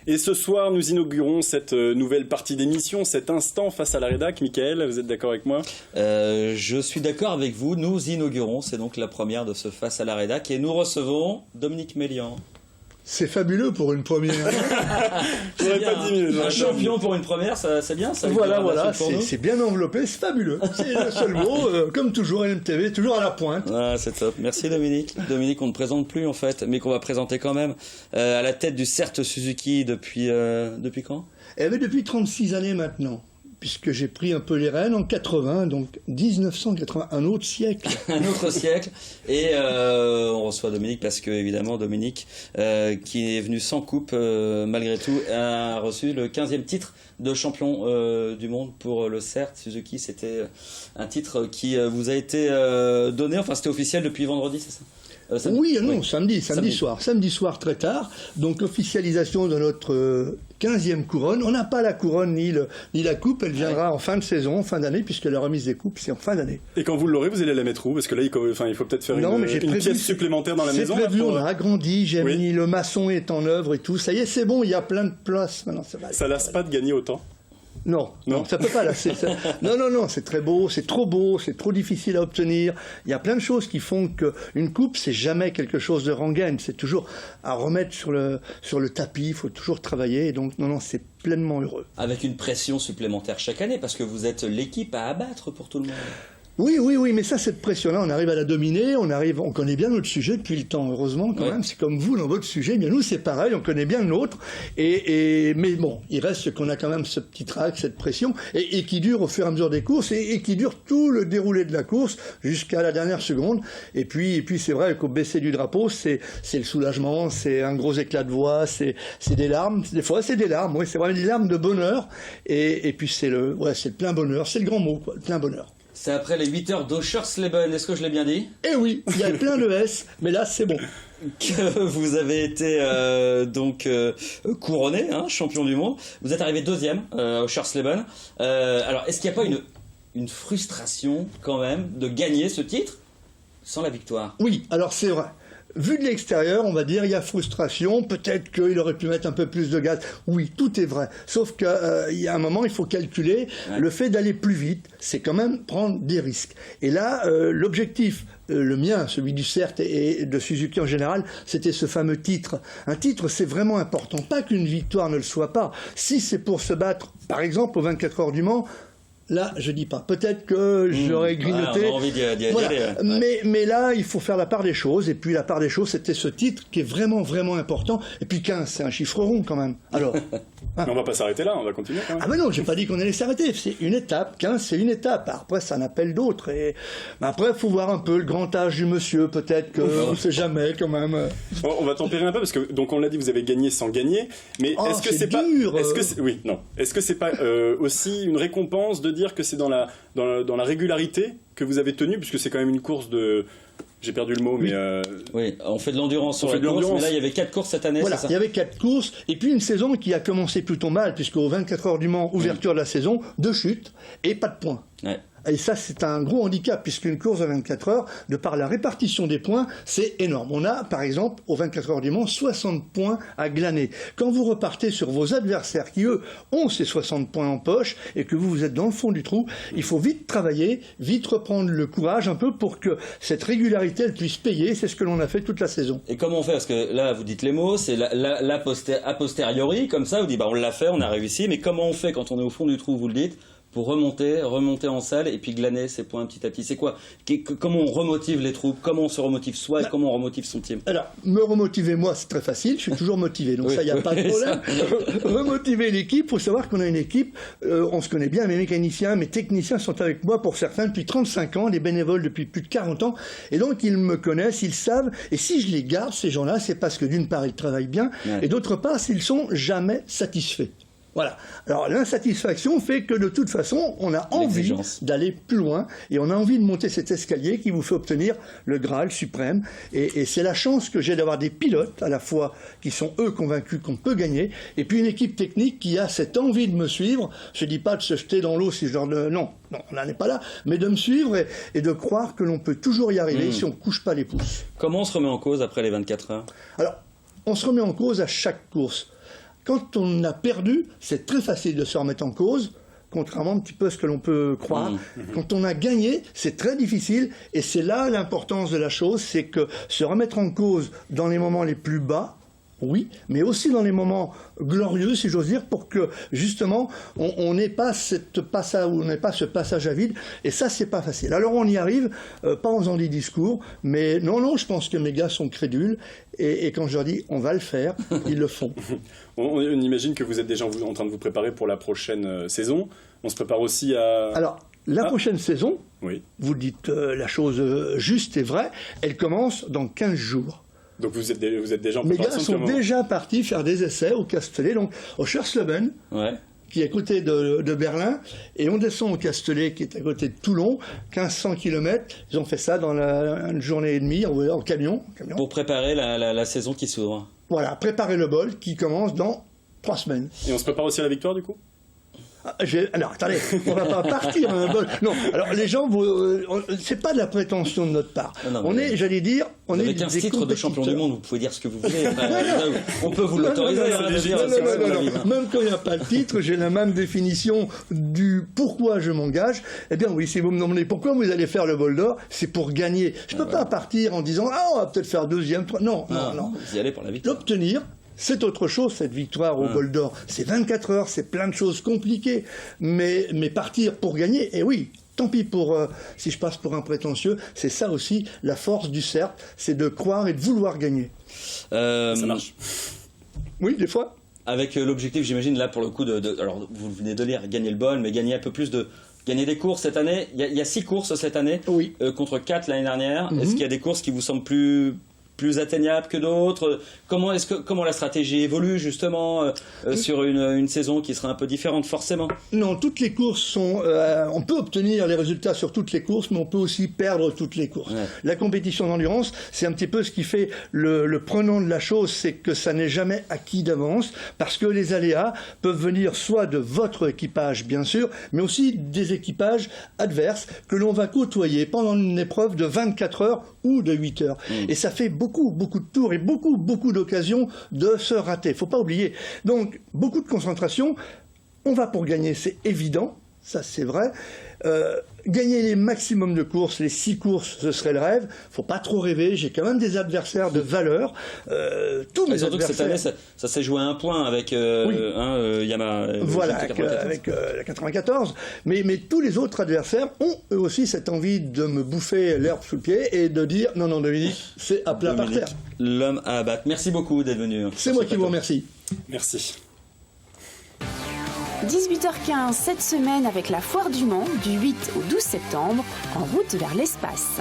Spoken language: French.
Et ce soir, nous inaugurons cette nouvelle partie d'émission, cet instant face à la rédac. Mickaël, vous êtes d'accord avec moi ? Je suis d'accord avec vous. Nous inaugurons, c'est donc la première de ce face à la rédac. Et nous recevons Dominique Mélian. C'est fabuleux pour une première. J'aurais pas dit mieux. Un champion pour une première, c'est bien. Ça voilà, c'est bien enveloppé, c'est fabuleux. C'est le seul mot, comme toujours, LMTV, toujours à la pointe. Ah, c'est top. Merci Dominique. Dominique, on ne présente plus en fait, mais qu'on va présenter quand même à la tête du CERT Suzuki depuis quand ? Eh bien, depuis 36 années maintenant. Puisque j'ai pris un peu les rênes en 80, donc 1980, un autre siècle. Un autre siècle. Et on reçoit Dominique parce que, évidemment, Dominique, qui est venu sans coupe, malgré tout, a reçu le 15e titre de champion du monde pour le CERT Suzuki. C'était un titre qui vous a été donné, enfin c'était officiel depuis vendredi, c'est ça ? Oui, non, samedi soir très tard, donc officialisation de notre 15e couronne. On n'a pas la couronne ni la coupe, elle viendra en fin de saison, en fin d'année, puisque la remise des coupes c'est en fin d'année. Et quand vous l'aurez, vous allez la mettre où ? Parce que là, il faut peut-être faire une pièce supplémentaire dans la maison. C'est prévu, on a agrandi, j'ai mis le maçon est en œuvre et tout, ça y est, c'est bon, il y a plein de places maintenant. Ça lasse pas de gagner autant ? Non, ça peut pas lasser. Non, c'est très beau, c'est trop difficile à obtenir. Il y a plein de choses qui font qu'une coupe, c'est jamais quelque chose de rengaine. C'est toujours à remettre sur le tapis, il faut toujours travailler. Et donc, non, c'est pleinement heureux. Avec une pression supplémentaire chaque année, parce que vous êtes l'équipe à abattre pour tout le monde. Oui, mais ça, cette pression-là, on arrive à la dominer, on connaît bien notre sujet depuis le temps, heureusement, quand même, c'est comme vous dans votre sujet, bien nous, c'est pareil, on connaît bien le nôtre, mais bon, il reste qu'on a quand même ce petit trac, cette pression, et qui dure au fur et à mesure des courses, et qui dure tout le déroulé de la course, jusqu'à la dernière seconde, et puis c'est vrai qu'au baisser du drapeau, c'est le soulagement, c'est un gros éclat de voix, c'est des larmes, des fois c'est des larmes, oui, c'est vraiment des larmes de bonheur, et puis c'est le plein bonheur, c'est le grand mot, quoi, le plein bonheur. C'est après les 8 heures d'Oschersleben, est-ce que je l'ai bien dit ? Eh oui, il y a plein de S, mais là c'est bon. Que vous avez été couronné, champion du monde. Vous êtes arrivé 2e à Oschersleben. Alors, est-ce qu'il n'y a pas une frustration quand même de gagner ce titre sans la victoire ? Oui, alors c'est vrai. Vu de l'extérieur, on va dire, il y a frustration, peut-être qu'il aurait pu mettre un peu plus de gaz. Oui, tout est vrai. Sauf qu'il y a un moment, il faut calculer. Le fait d'aller plus vite, c'est quand même prendre des risques. Et là, l'objectif, le mien, celui du CERT et de Suzuki en général, c'était ce fameux titre. Un titre, c'est vraiment important. Pas qu'une victoire ne le soit pas. Si c'est pour se battre, par exemple, aux 24 heures du Mans, là, je dis pas. Peut-être que j'aurais grignoté. On a envie d'y aller. Mais là, il faut faire la part des choses. Et puis, la part des choses, c'était ce titre qui est vraiment, vraiment important. Et puis, 15, c'est un chiffre rond quand même. Alors. Mais on va pas s'arrêter là, on va continuer quand même. Ah, mais non, j'ai pas dit qu'on allait s'arrêter. C'est une étape. 15, c'est une étape. Après, ça en appelle d'autres. Et après, il faut voir un peu le grand âge du monsieur. Peut-être qu'on ne sait jamais quand même. Bon, on va tempérer un peu parce que, donc, on l'a dit, vous avez gagné sans gagner. Mais est-ce que c'est pas. Est-ce que c'est pas aussi une récompense de dire que c'est dans la régularité que vous avez tenu, puisque c'est quand même une course de... J'ai perdu le mot, mais... Oui, on fait de l'endurance sur la course, mais là, il y avait 4 courses cette année, voilà, c'est ça ? Il y avait 4 courses, et puis une saison qui a commencé plutôt mal, puisqu'aux 24 heures du Mans, ouverture de la saison, 2 chutes, et pas de points. Ouais. Et ça, c'est un gros handicap, puisqu'une course de 24 heures, de par la répartition des points, c'est énorme. On a, par exemple, aux 24 heures du Mans, 60 points à glaner. Quand vous repartez sur vos adversaires, qui, eux, ont ces 60 points en poche, et que vous êtes dans le fond du trou, il faut vite travailler, vite reprendre le courage, un peu, pour que cette régularité, elle puisse payer. C'est ce que l'on a fait toute la saison. Et comment on fait ? Parce que là, vous dites les mots, c'est a posteriori, comme ça, vous dites, on l'a fait, on a réussi, mais comment on fait quand on est au fond du trou, vous le dites, pour remonter en selle et puis glaner ces points petit à petit. C'est quoi ? Comment on remotive les troupes ? Comment on se remotive soi et comment on remotive son team ? Alors, me remotiver moi, c'est très facile, je suis toujours motivé, donc ça, il n'y a pas de problème. Remotiver l'équipe, il faut savoir qu'on a une équipe, on se connaît bien, mes mécaniciens, mes techniciens sont avec moi pour certains depuis 35 ans, les bénévoles depuis plus de 40 ans, et donc ils me connaissent, ils savent, et si je les garde, ces gens-là, c'est parce que d'une part, ils travaillent bien, et d'autre part, s'ils sont jamais satisfaits. Voilà. Alors l'insatisfaction fait que de toute façon, on a envie d'aller plus loin et on a envie de monter cet escalier qui vous fait obtenir le Graal suprême. Et c'est la chance que j'ai d'avoir des pilotes à la fois qui sont eux convaincus qu'on peut gagner et puis une équipe technique qui a cette envie de me suivre. Je dis pas de se jeter dans l'eau si je leur non, on n'en est pas là, mais de me suivre et de croire que l'on peut toujours y arriver si on ne couche pas les pouces. Comment on se remet en cause après les 24 heures ? Alors, on se remet en cause à chaque course. quand on a perdu, c'est très facile de se remettre en cause, contrairement un petit peu à ce que l'on peut croire. Quand on a gagné, c'est très difficile, et c'est là l'importance de la chose, c'est que se remettre en cause dans les moments les plus bas, oui, mais aussi dans les moments glorieux, si j'ose dire, pour que justement on n'ait pas ce passage à vide, et ça c'est pas facile. Alors on y arrive, pas en faisant des discours, mais non, je pense que mes gars sont crédules, et quand je leur dis on va le faire, ils le font. On imagine que vous êtes déjà en train de vous préparer pour la prochaine saison. On se prépare aussi à... Alors, la prochaine saison, oui. Vous dites la chose juste et vraie, elle commence dans 15 jours. Donc vous êtes déjà en préparation. Mes gars sont déjà partis faire des essais au Castellet, donc au Schersleben, qui est à côté de Berlin, et on descend au Castellet, qui est à côté de Toulon, 1500 km. Ils ont fait ça dans une journée et demie en camion. Pour préparer la saison qui s'ouvre. Voilà, préparer le bol qui commence dans 3 semaines. Et on se prépare aussi à la victoire, du coup ? Alors, attendez, on va pas partir à un bol. Non, alors les gens, c'est pas de la prétention de notre part. On est, j'allais dire, on est 15 titres de champion du monde, vous pouvez dire ce que vous voulez. On peut vous l'autoriser. Même quand il n'y a pas le titre, j'ai la même définition du pourquoi je m'engage. Eh bien oui, si vous me demandez pourquoi vous allez faire le bol d'or, c'est pour gagner. Je peux pas partir en disant on va peut-être faire deuxième, non. Vous y allez pour la victoire. L'obtenir. C'est autre chose, cette victoire au bol d'or. C'est 24 heures, c'est plein de choses compliquées. Mais partir pour gagner, et oui, tant pis si je passe pour un prétentieux, c'est ça aussi la force du CERF, c'est de croire et de vouloir gagner. Ça marche. Oui, des fois. Avec l'objectif, j'imagine, là, pour le coup, alors vous venez de lire, gagner le bol, mais gagner un peu plus gagner des courses cette année. Il y a 6 courses cette année, oui. Contre 4 l'année dernière. Est-ce qu'il y a des courses qui vous semblent plus atteignable que d'autres? Comment la stratégie évolue justement sur une saison qui sera un peu différente forcément? Non, toutes les courses sont... on peut obtenir les résultats sur toutes les courses, mais on peut aussi perdre toutes les courses. Ouais. La compétition d'endurance, c'est un petit peu ce qui fait le prenant de la chose, c'est que ça n'est jamais acquis d'avance, parce que les aléas peuvent venir soit de votre équipage, bien sûr, mais aussi des équipages adverses que l'on va côtoyer pendant une épreuve de 24 heures ou de 8 heures. Et ça fait beaucoup de tours et beaucoup d'occasions de se rater. Faut pas oublier. Donc, beaucoup de concentration. On va pour gagner, c'est évident. Ça, c'est vrai. Gagner les maximums de courses, les 6 courses, ce serait le rêve. Faut pas trop rêver. J'ai quand même des adversaires de valeur. Tous mes adversaires. Que cette année, ça s'est joué à un point avec Yamaha. Voilà, avec la 94. Mais tous les autres adversaires ont eux aussi cette envie de me bouffer l'herbe sous le pied et de dire non, Dominique, c'est à plat par terre. L'homme à abattre. Merci beaucoup d'être venu. C'est moi qui vous remercie. Merci. 18h15 cette semaine avec la Foire du Mans du 8 au 12 septembre en route vers l'espace.